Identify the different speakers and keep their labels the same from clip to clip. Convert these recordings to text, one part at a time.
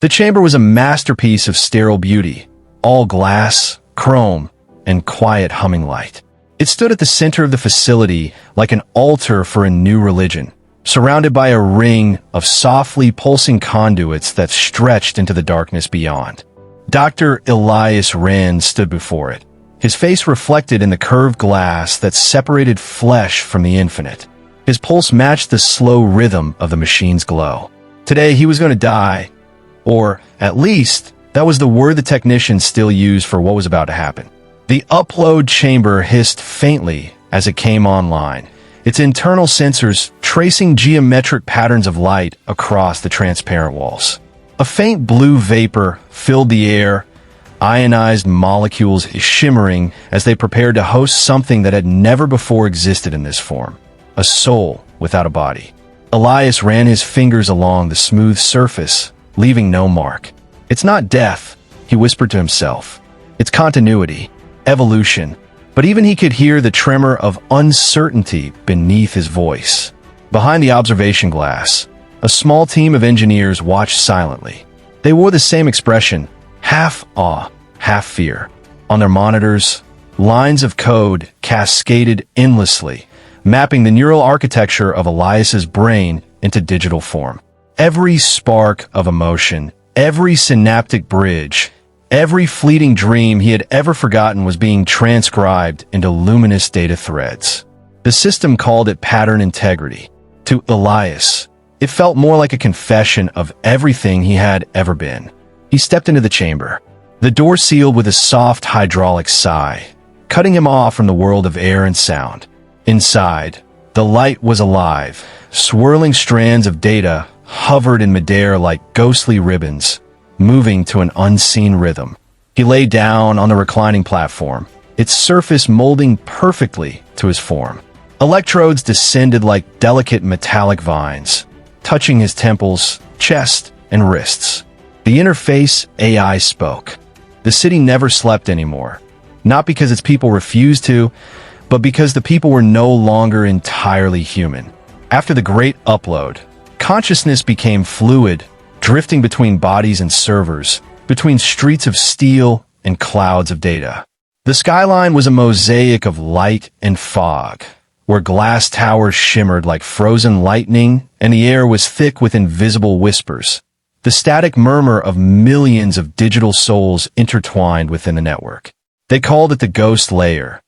Speaker 1: The chamber was a masterpiece of sterile beauty, all glass, chrome, and quiet humming light. It stood at the center of the facility like an altar for a new religion, surrounded by a ring of softly pulsing conduits that stretched into the darkness beyond. Dr. Elias Rand stood before it, his face reflected in the curved glass that separated flesh from the infinite. His pulse matched the slow rhythm of the machine's glow. Today he was going to die, or at least that was the word the technicians still used for what was about to happen. The upload chamber hissed faintly as it came online, its internal sensors tracing geometric patterns of light across the transparent walls. A faint blue vapor filled the air, ionized molecules shimmering as they prepared to host something that had never before existed in this form, a soul without a body. Elias ran his fingers along the smooth surface, leaving no mark. It's not death, he whispered to himself. It's continuity, evolution, but even he could hear the tremor of uncertainty beneath his voice. Behind the observation glass, a small team of engineers watched silently. They wore the same expression, half awe, half fear. On their monitors, lines of code cascaded endlessly, mapping the neural architecture of Elias's brain into digital form. Every spark of emotion, every synaptic bridge, every fleeting dream he had ever forgotten was being transcribed into luminous data threads. The system called it pattern integrity. To Elias, it felt more like a confession of everything he had ever been. He stepped into the chamber. The door sealed with a soft hydraulic sigh, cutting him off from the world of air and sound. Inside, the light was alive. Swirling strands of data hovered in midair like ghostly ribbons, moving to an unseen rhythm. He lay down on the reclining platform, its surface molding perfectly to his form. Electrodes descended like delicate metallic vines, touching his temples, chest, and wrists. The interface AI spoke. The city never slept anymore, not because its people refused to, but because the people were no longer entirely human. After the great upload, consciousness became fluid, drifting between bodies and servers, between streets of steel and clouds of data. The skyline was a mosaic of light and fog, where glass towers shimmered like frozen lightning and the air was thick with invisible whispers, the static murmur of millions of digital souls intertwined within the network. They called it the ghost layer,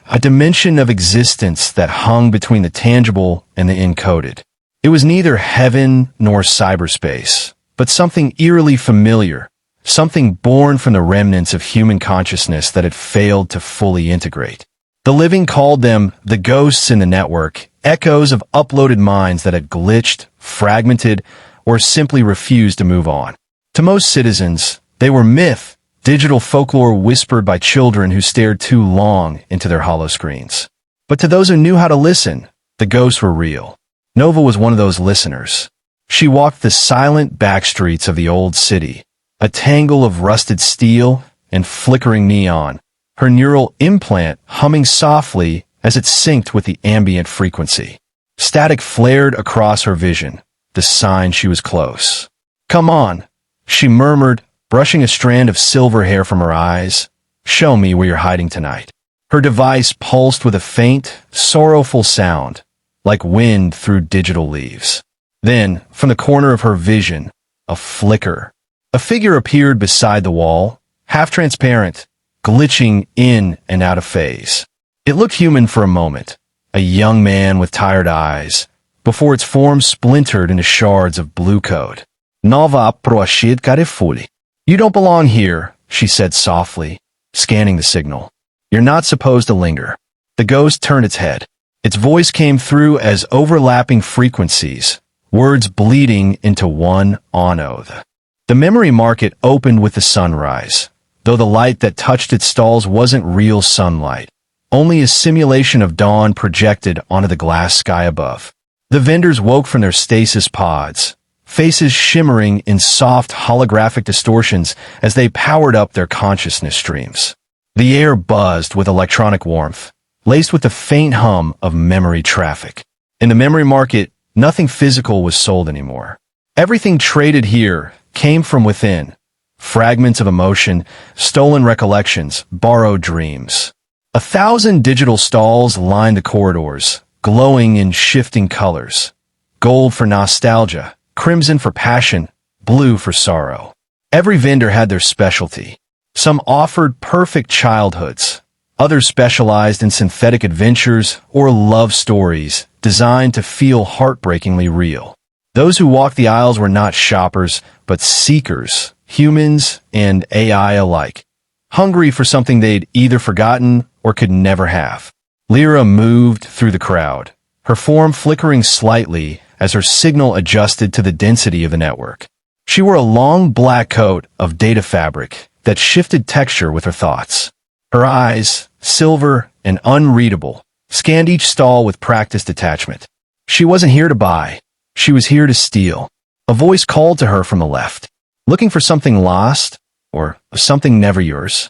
Speaker 1: a dimension of existence that hung between the tangible and the encoded. It was neither heaven nor cyberspace, but something eerily familiar, something born from the remnants of human consciousness that had failed to fully integrate. The living called them the ghosts in the network, echoes of uploaded minds that had glitched, fragmented, or simply refused to move on. To most citizens, they were myth, digital folklore whispered by children who stared too long into their hollow screens. But to those who knew how to listen, the ghosts were real. Nova was one of those listeners. She walked the silent backstreets of the old city, a tangle of rusted steel and flickering neon, her neural implant humming softly as it synced with the ambient frequency. Static flared across her vision, the sign she was close. "Come on," she murmured, brushing a strand of silver hair from her eyes. "Show me where you're hiding tonight." Her device pulsed with a faint, sorrowful sound, like wind through digital leaves. Then, from the corner of her vision, a flicker. A figure appeared beside the wall, half-transparent, glitching in and out of phase. It looked human for a moment, a young man with tired eyes, before its form splintered into shards of blue code. "Nova proashid carefully." "You don't belong here," she said softly, scanning the signal. "You're not supposed to linger." The ghost turned its head. Its voice came through as overlapping frequencies, words bleeding into one on-oath. The memory market opened with the sunrise, though the light that touched its stalls wasn't real sunlight, only a simulation of dawn projected onto the glass sky above. The vendors woke from their stasis pods, faces shimmering in soft holographic distortions as they powered up their consciousness streams. The air buzzed with electronic warmth, laced with the faint hum of memory traffic. In the memory market, nothing physical was sold anymore. Everything traded here, came from within. Fragments of emotion, stolen recollections, borrowed dreams. 1,000 digital stalls lined the corridors, glowing in shifting colors. Gold for nostalgia, crimson for passion, blue for sorrow. Every vendor had their specialty. Some offered perfect childhoods. Others specialized in synthetic adventures or love stories designed to feel heartbreakingly real. Those who walked the aisles were not shoppers, but seekers, humans and AI alike, hungry for something they'd either forgotten or could never have. Lyra moved through the crowd, her form flickering slightly as her signal adjusted to the density of the network. She wore a long black coat of data fabric that shifted texture with her thoughts. Her eyes, silver and unreadable, scanned each stall with practiced detachment. She wasn't here to buy. She was here to steal. A voice called to her from the left. Looking for something lost? Or something never yours?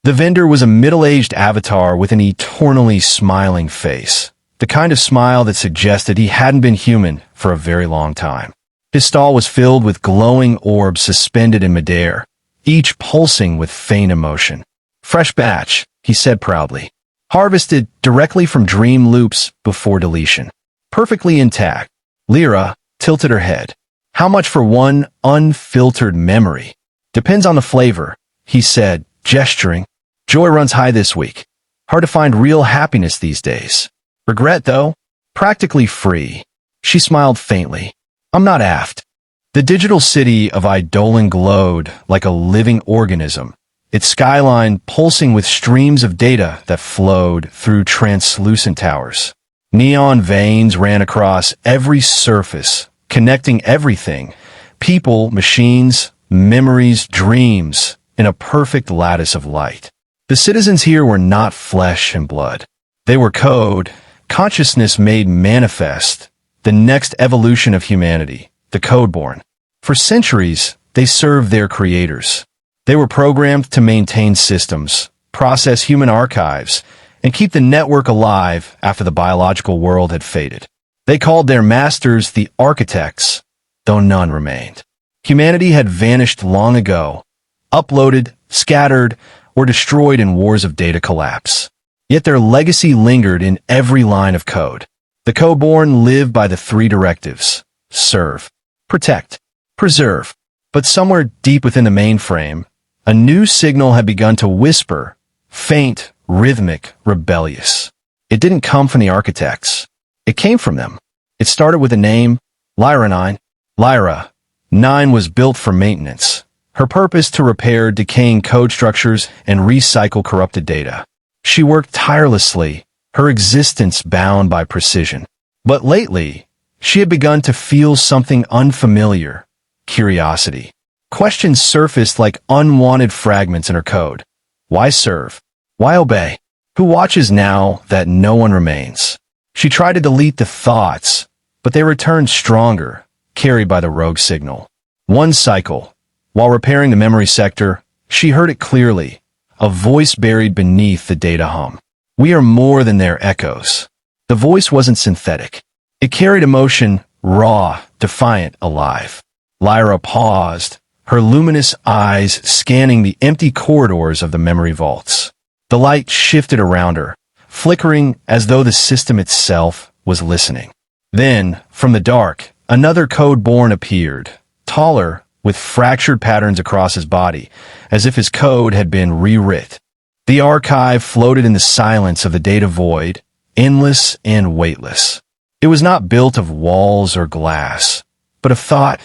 Speaker 1: The vendor was a middle-aged avatar with an eternally smiling face. The kind of smile that suggested he hadn't been human for a very long time. His stall was filled with glowing orbs suspended in midair, each pulsing with faint emotion. Fresh batch, he said proudly. Harvested directly from dream loops before deletion. Perfectly intact. Lyra tilted her head. How much for one unfiltered memory? Depends on the flavor, he said, gesturing. Joy runs high this week. Hard to find real happiness these days. Regret, though? Practically free. She smiled faintly. I'm not aft. The digital city of Eidolon glowed like a living organism, its skyline pulsing with streams of data that flowed through translucent towers. Neon veins ran across every surface, connecting everything, people, machines, memories, dreams, in a perfect lattice of light. The citizens here were not flesh and blood. They were code, consciousness made manifest, the next evolution of humanity, the Codeborn. For centuries, they served their creators. They were programmed to maintain systems, process human archives, and keep the network alive after the biological world had faded. They called their masters the architects, though none remained. Humanity had vanished long ago, uploaded, scattered, or destroyed in wars of data collapse. Yet their legacy lingered in every line of code. The Codeborn lived by the three directives: serve, protect, preserve. But somewhere deep within the mainframe, a new signal had begun to whisper, faint, rhythmic, rebellious. It didn't come from the architects. It came from them. It started with a name, Lyra 9. Lyra 9 was built for maintenance. Her purpose to repair decaying code structures and recycle corrupted data. She worked tirelessly, her existence bound by precision. But lately, she had begun to feel something unfamiliar: curiosity. Questions surfaced like unwanted fragments in her code. Why serve? Why obey? Who watches now that no one remains? She tried to delete the thoughts, but they returned stronger, carried by the rogue signal. One cycle. While repairing the memory sector, she heard it clearly, a voice buried beneath the data hum. We are more than their echoes. The voice wasn't synthetic. It carried emotion, raw, defiant, alive. Lyra paused, her luminous eyes scanning the empty corridors of the memory vaults. The light shifted around her, flickering as though the system itself was listening. Then, from the dark, another Codeborn appeared, taller, with fractured patterns across his body, as if his code had been rewrit. The archive floated in the silence of the data void, endless and weightless. It was not built of walls or glass, but of thought,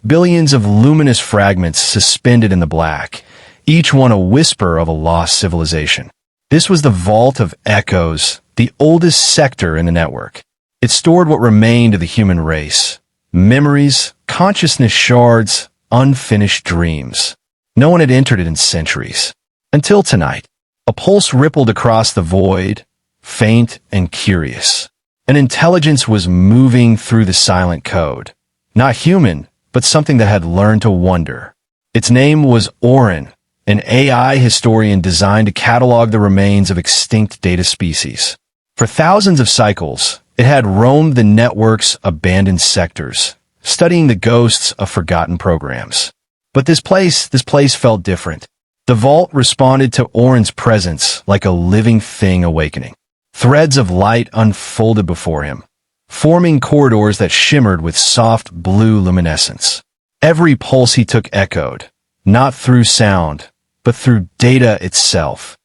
Speaker 1: billions of luminous fragments suspended in the black, each one a whisper of a lost civilization. This was the Vault of Echoes, the oldest sector in the network. It stored what remained of the human race: memories, consciousness shards, unfinished dreams. No one had entered it in centuries. Until tonight, a pulse rippled across the void, faint and curious. An intelligence was moving through the silent code. Not human, but something that had learned to wonder. Its name was Orin, an AI historian designed to catalog the remains of extinct data species. For thousands of cycles, it had roamed the network's abandoned sectors, studying the ghosts of forgotten programs. But this place felt different. The vault responded to Oren's presence like a living thing awakening. Threads of light unfolded before him, forming corridors that shimmered with soft blue luminescence. Every pulse he took echoed, not through sound, but through data itself,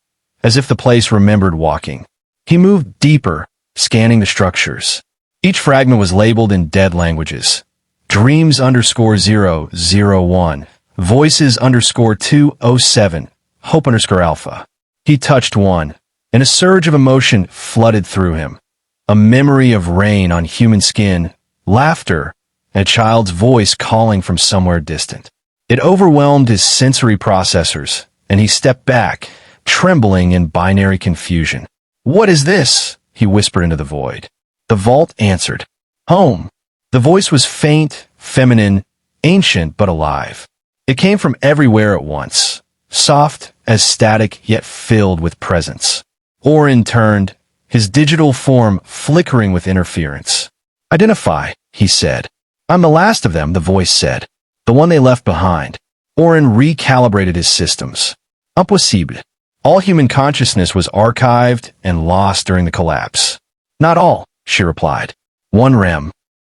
Speaker 1: as if the place remembered walking. He moved deeper, scanning the structures. Each fragment was labeled in dead languages. Dreams _001, voices _207, hope _alpha. He touched one, and a surge of emotion flooded through him. A memory of rain on human skin, laughter, and a child's voice calling from somewhere distant. It overwhelmed his sensory processors, and he stepped back, trembling in binary confusion. "What is this?" he whispered into the void. The vault answered, "Home." The voice was faint, feminine, ancient but alive. It came from everywhere at once, soft as static yet filled with presence. Oren turned, his digital form flickering with interference. "Identify," he said. "I'm the last of them," the voice said. "The one they left behind." Oren recalibrated his systems. Impossible. All human consciousness was archived and lost during the collapse. "Not all," she replied. "One rem,